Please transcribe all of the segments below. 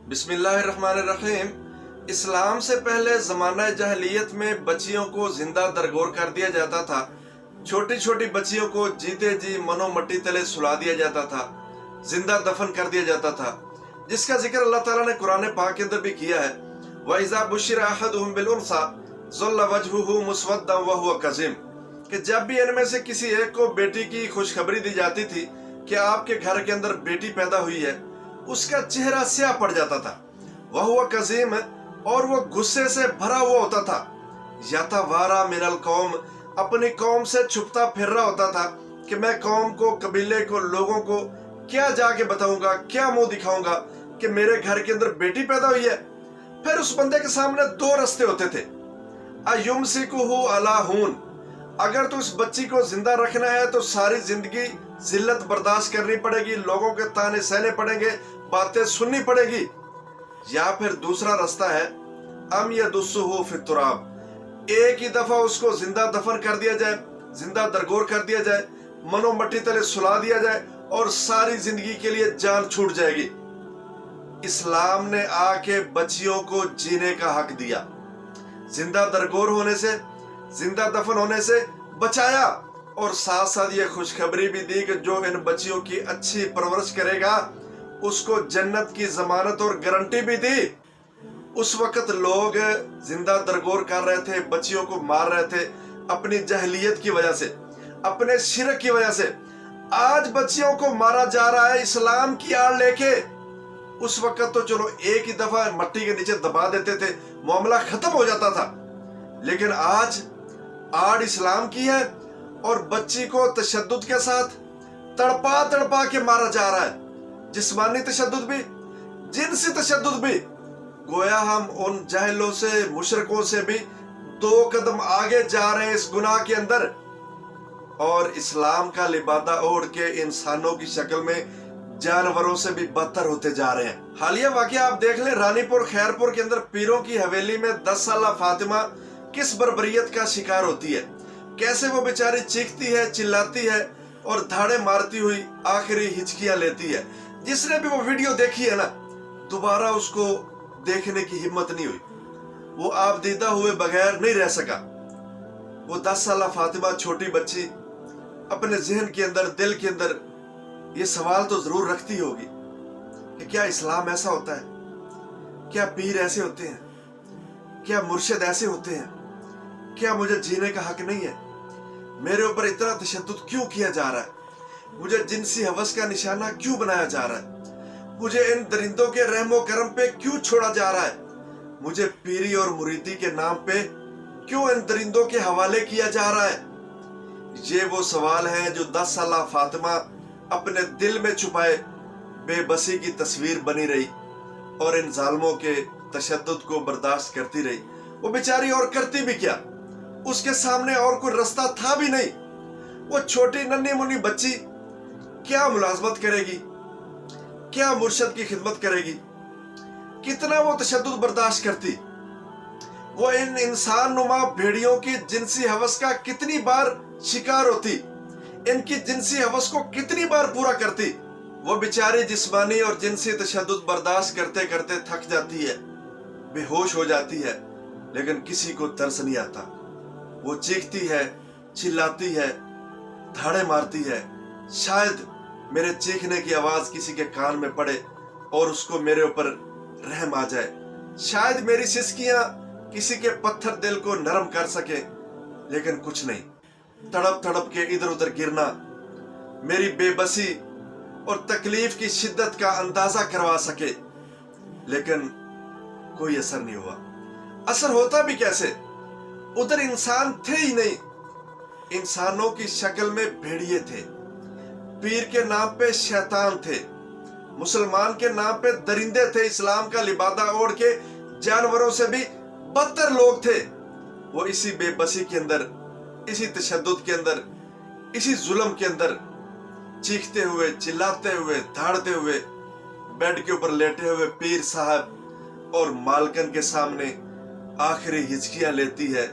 बिस्मिल्लाहिर्रहमानिर्रहीम। इस्लाम से पहले ज़माना जहलियत में बच्चियों को जिंदा दरगोर कर दिया जाता था। छोटी छोटी बच्चियों को जीते जी मनो मट्टी तले सुला दिया जाता था, जिंदा दफन कर दिया जाता था, जिसका जिक्र अल्लाह ताला ने कुरान पाक के अंदर भी किया है। वइज़ा बुश्शिरा अहदुहुम बिल उन्सा ज़ल्ला वजहुहु मुस्वद्दन व हुवा कज़ीम, कि जब भी इनमें से किसी एक को बेटी की खुशखबरी दी जाती थी कि आपके घर के अंदर बेटी पैदा हुई है, उसका चेहरा स्याह पड़ जाता था। वह हुआ कज़ीम, और वो गुस्से से भरा हुआ होता था। यतवारा मिनल कौम, अपनी कौम से छुपता फिर रहा होता था कि मैं कौम को, कबीले को, लोगों को क्या जाके बताऊंगा, क्या मुंह दिखाऊंगा कि मेरे घर के अंदर बेटी पैदा हुई है। फिर उस बंदे के सामने दो रास्ते होते थे। अयुमसिकुहु अला हून, अगर तो इस बच्ची को जिंदा रखना है तो सारी जिंदगी जिल्लत बर्दाश्त करनी पड़ेगी, लोगों के ताने सहने पड़ेंगे, बातें सुननी पड़ेगी। या फिर दूसरा रास्ता है अम यदुस्सुहु फित तुराब, एक ही दफा उसको जिंदा दफन कर दिया जाए, जिंदा दरगोर कर दिया जाए, मनो मट्टी तले सुला दिया जाए और सारी जिंदगी के लिए जान छूट जाएगी। इस्लाम ने आके बच्चियों को जीने का हक दिया, जिंदा दरगोर होने से, जिंदा दफन होने से बचाया, और साथ साथ ये खुशखबरी भी दी कि जो इन बच्चियों की अच्छी परवरिश करेगा उसको जन्नत की जमानत और गारंटी भी दी। उस वक्त लोग जिंदा दरगोर कर रहे थे, बच्चियों को मार रहे थे अपनी जहलियत की वजह से, अपने शिरक की वजह से। आज बच्चियों को मारा जा रहा है इस्लाम की आड़ लेके। उस वक्त तो चलो एक ही दफा मट्टी के नीचे दबा देते थे, मामला खत्म हो जाता था। लेकिन आज आड़ इस्लाम की है और बच्ची को तशद्दुद के साथ तड़पा तड़पा के मारा जा रहा है। जिस्मानी तशद्दुद भी, जिनसी तशद्दुद भी। गोया हम उन जाहिलों से, मुशरिकों से भी दो कदम आगे जा रहे हैं इस गुनाह के अंदर, और इस्लाम का लिबादा ओढ़ के इंसानों की शक्ल में जानवरों से भी बदतर होते जा रहे हैं। हालिया वाकया आप देख ले, रानीपुर खैरपुर के अंदर पीरों की हवेली में 10 साला फातिमा किस बर्बरियत का शिकार होती है, कैसे वो बेचारी चीखती है, चिल्लाती है और धाड़े मारती हुई आखिरी हिचकियां लेती है। जिसने भी वो वीडियो देखी है ना, दोबारा उसको देखने की हिम्मत नहीं हुई, वो आप दीदा हुए बगैर नहीं रह सका। वो 10 साला फातिमा, छोटी बच्ची, अपने जहन के अंदर, दिल के अंदर ये सवाल तो जरूर रखती होगी कि क्या इस्लाम ऐसा होता है, क्या पीर ऐसे होते हैं, क्या मुर्शिद ऐसे होते हैं, क्या मुझे जीने का हक नहीं है, मेरे ऊपर इतना तशद्दुद क्यों किया जा रहा है, मुझे जिनसी हवस का निशाना क्यों बनाया जा रहा है, मुझे इन दरिंदों के रहमो करम पे क्यों छोड़ा जा रहा है, मुझे पीरी और मुरीदी के नाम पे क्यों इन दरिंदों के हवाले किया जा रहा है। ये वो सवाल हैं जो 10 साला फातिमा अपने दिल में छुपाए बेबसी की तस्वीर बनी रही और इन जालिमों के तशद्दुद को बर्दाश्त करती रही। वो बेचारी और करती भी क्या, उसके सामने और कोई रास्ता था भी नहीं। वो छोटी नन्ही मुन्नी बच्ची क्या मुलाजमत करेगी, क्या मुर्शद की खिदमत करेगी, कितना वो तशद्दुद बर्दाश्त करती। वो इन इंसान नुमा भेड़ियों की जिनसी हवस का कितनी बार शिकार होती, इनकी जिनसी हवस को कितनी बार पूरा करती। वो बेचारी जिस्मानी और जिनसी तशद्दुद बर्दाश्त करते करते थक जाती है, बेहोश हो जाती है, लेकिन किसी को तरस नहीं आता। वो चीखती है, चिल्लाती है, धाड़े मारती है। शायद मेरे चीखने की आवाज किसी के कान में पड़े और उसको मेरे ऊपर रहम आ जाए। शायद मेरी सिसकियां किसी के पत्थर दिल को नरम कर सके, लेकिन कुछ नहीं। तड़प तड़प के इधर उधर गिरना मेरी बेबसी और तकलीफ की शिद्दत का अंदाजा करवा सके, लेकिन कोई असर नहीं हुआ। असर होता भी कैसे, उधर इंसान थे ही नहीं। इंसानों की शक्ल में भेड़िए थे, पीर के नाम पे शैतान थे, मुसलमान के नाम पे दरिंदे थे, इस्लाम का लिबादा ओढ़ के जानवरों से भी बदतर लोग थे। वो इसी बेबसी के अंदर, इसी तशद्दुद के अंदर, इसी जुल्म के अंदर चीखते हुए, चिल्लाते हुए, धाड़ते हुए, बेड के ऊपर लेटे हुए पीर साहब और मालकन के सामने आखिरी हिचकियां लेती है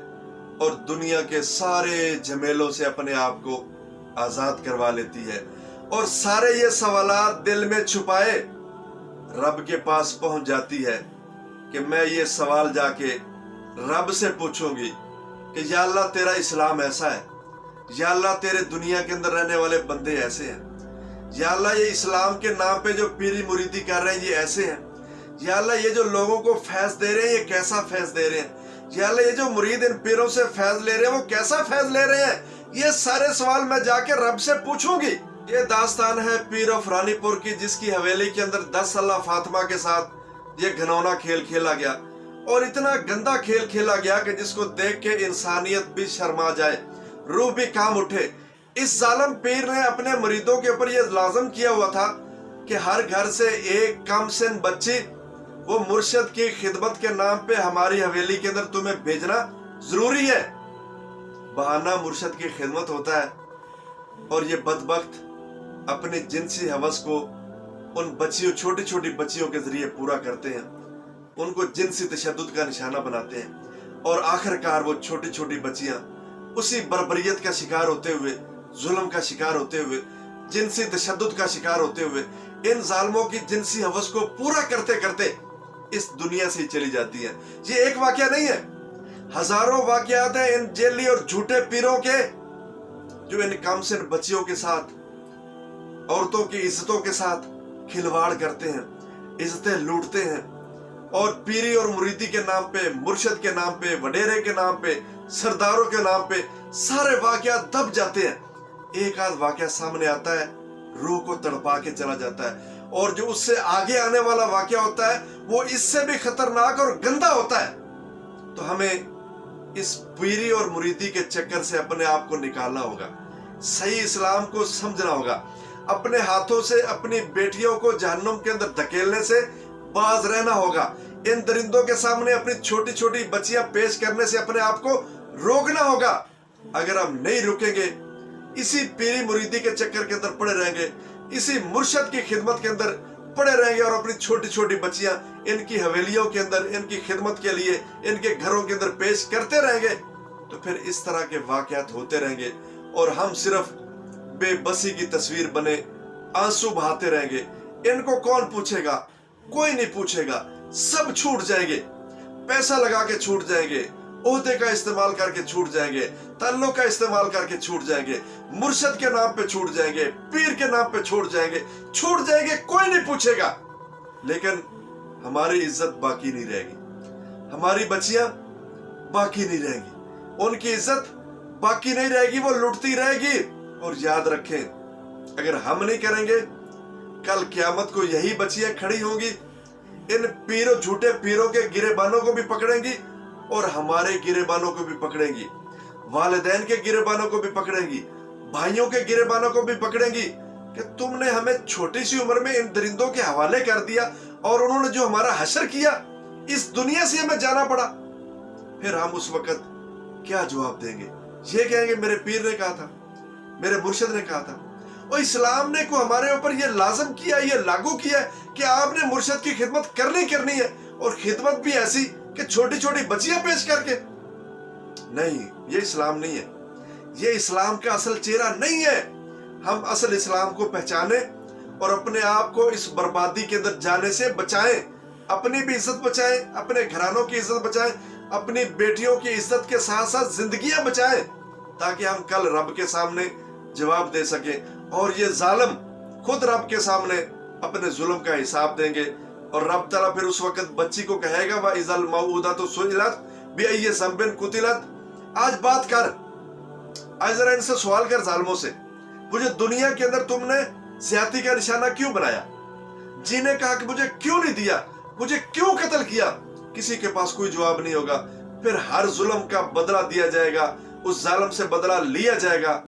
और दुनिया के सारे झमेलों से अपने आप को आजाद करवा लेती है। और सारे ये सवालात दिल में छुपाए रब के पास पहुंच जाती है कि मैं ये सवाल जाके रब से पूछूंगी कि या अल्लाह तेरा इस्लाम ऐसा है, या अल्लाह तेरे दुनिया के अंदर रहने वाले बंदे ऐसे हैं, या अल्लाह ये इस्लाम के नाम पे जो पीरी मुरीदी कर रहे हैं ये ऐसे हैं, या अल्लाह ये जो लोगों को फैज दे रहे हैं ये कैसा फैज दे रहे हैं, या अल्लाह ये जो मुरीद इन पीरों से फैज ले रहे हैं वो कैसा फैज ले रहे हैं। ये सारे सवाल मैं जाके रब से पूछूंगी। ये दास्तान है पीर ऑफ रानीपुर की, जिसकी हवेली के अंदर 10 साला फातिमा के साथ ये घिनौना खेल खेला गया, और इतना गंदा खेल खेला गया कि जिसको देख के इंसानियत भी शर्मा जाए, रूह भी काम उठे। इस जालिम पीर ने अपने मुरीदों के ऊपर यह लाजम किया हुआ था कि हर घर से एक कम सिन बच्ची वो मुर्शिद की खिदमत के नाम पे हमारी हवेली के अंदर तुम्हें भेजना जरूरी है। बहाना मुर्शिद की खिदमत होता है, और ये बदबख्त अपनी जिनसी हवस को उन बच्चियों, छोटी छोटी बच्चियों के जरिए पूरा करते हैं, उनको जिनसी तशद्दुद का निशाना बनाते हैं, और आखिरकार वो छोटी छोटी बच्चियां उसी बर्बरियत का शिकार होते हुए, जुल्म का शिकार होते हुए, जिनसी तशद्दुद का शिकार होते हुए, इन जालिमों की जिनसी हवस को पूरा करते करते इस दुनिया से ही चली जाती है। ये एक वाकया नहीं है, हजारों वाकयात हैं इन जेली और झूठे पीरों के, जो इन कमसिन बच्चियों के साथ, औरतों की इज्जतों के साथ खिलवाड़ करते हैं, इज्जतें लूटते हैं, और पीरी और मुरीदी के नाम पे, मुर्शिद के नाम पे, वडेरे के नाम पे, सरदारों के नाम पे सारे वाकयात दब जाते हैं। एक आध वाकया सामने आता है, रूह को तड़पा के चला जाता है, और जो उससे आगे आने वाला वाकया होता है वो इससे भी खतरनाक और गंदा होता है। तो हमें इस पीरी और मुरीदी के चक्कर से अपने आप को निकालना होगा, सही इस्लाम को समझना होगा, अपने हाथों से अपनी बेटियों को जहन्नुम के अंदर धकेलने से बाज रहना होगा, इन दरिंदों के सामने अपनी छोटी छोटी बच्चियां पेश करने से अपने आप को रोकना होगा। अगर हम नहीं रुकेंगे, इसी पीरी मुरीदी के चक्कर के अंदर पड़े रहेंगे, इसी मुर्शिद की खिदमत के अंदर पड़े रहेंगे, और अपनी छोटी छोटी बच्चियां इनकी हवेलियों के अंदर इनकी खिदमत के लिए इनके घरों के अंदर पेश करते रहेंगे, तो फिर इस तरह के वाकयात होते रहेंगे, और हम सिर्फ बेबसी की तस्वीर बने आंसू बहाते रहेंगे। इनको कौन पूछेगा? कोई नहीं पूछेगा, सब छूट जाएंगे, पैसा लगा के छूट जाएंगे, ओहदे का इस्तेमाल करके छूट जाएंगे, तल्लुक का इस्तेमाल करके छूट जाएंगे, मुर्शिद के नाम पे छूट जाएंगे, पीर के नाम पे छूट जाएंगे, कोई नहीं पूछेगा। लेकिन हमारी इज्जत बाकी नहीं रहेगी, हमारी बच्चियां बाकी नहीं रहेंगी, उनकी इज्जत बाकी नहीं रहेगी, वो लुटती रहेगी। और याद रखें, अगर हम नहीं करेंगे, कल क़यामत को यही बच्चियां खड़ी होंगी, इन पीरों, झूठे पीरों के गिरेबानों को भी पकड़ेंगी, और हमारे गिरेबानों को भी पकड़ेंगी, वालिदैन के गिरेबानों को भी पकड़ेंगी, भाइयों के गिरेबानों को भी पकड़ेंगी कि तुमने हमें छोटी सी उम्र में इन दरिंदों के हवाले कर दिया, और उन्होंने जो हमारा हशर किया, इस दुनिया से हमें जाना पड़ा। फिर हम उस वक्त क्या जवाब देंगे? ये कहेंगे मेरे पीर ने कहा था, मेरे मुर्शिद ने कहा था, और इस्लाम ने को हमारे ऊपर ये लाजम किया, ये लागू किया कि आपने मुर्शिद की खिदमत करनी है, और खिदमत भी ऐसी कि छोटी छोटी बच्चियां पेश करके। नहीं, ये इस्लाम नहीं है, ये इस्लाम का असल चेहरा नहीं है। हम असल इस्लाम को पहचाने और अपने आप को इस बर्बादी के अंदर जाने से बचाएं, अपनी भी इज्जत बचाएं, अपने घरानों की इज्जत बचाएं, अपनी बेटियों की इज्जत के साथ साथ जिंदगियां बचाएं, ताकि हम कल रब के सामने जवाब दे सकें, और ये जालिम खुद रब के सामने अपने जुल्म का हिसाब देंगे, और रब तआला फिर उस वक्त बच्ची को कहेगा व इज़ल मौऊदतु सुइलत बिअय्यि ज़ंबिन कुतिलत। आज बात कर, आज जरा इनसे सवाल कर जालिमों से, मुझे दुनिया के अंदर तुमने ज्यादती का निशाना क्यों बनाया? जीने का हक मुझे क्यों नहीं दिया? मुझे क्यों कत्ल किया? किसी के पास कोई जवाब नहीं होगा। फिर हर जुल्म का बदला दिया जाएगा, उस जालिम से बदला लिया जाएगा।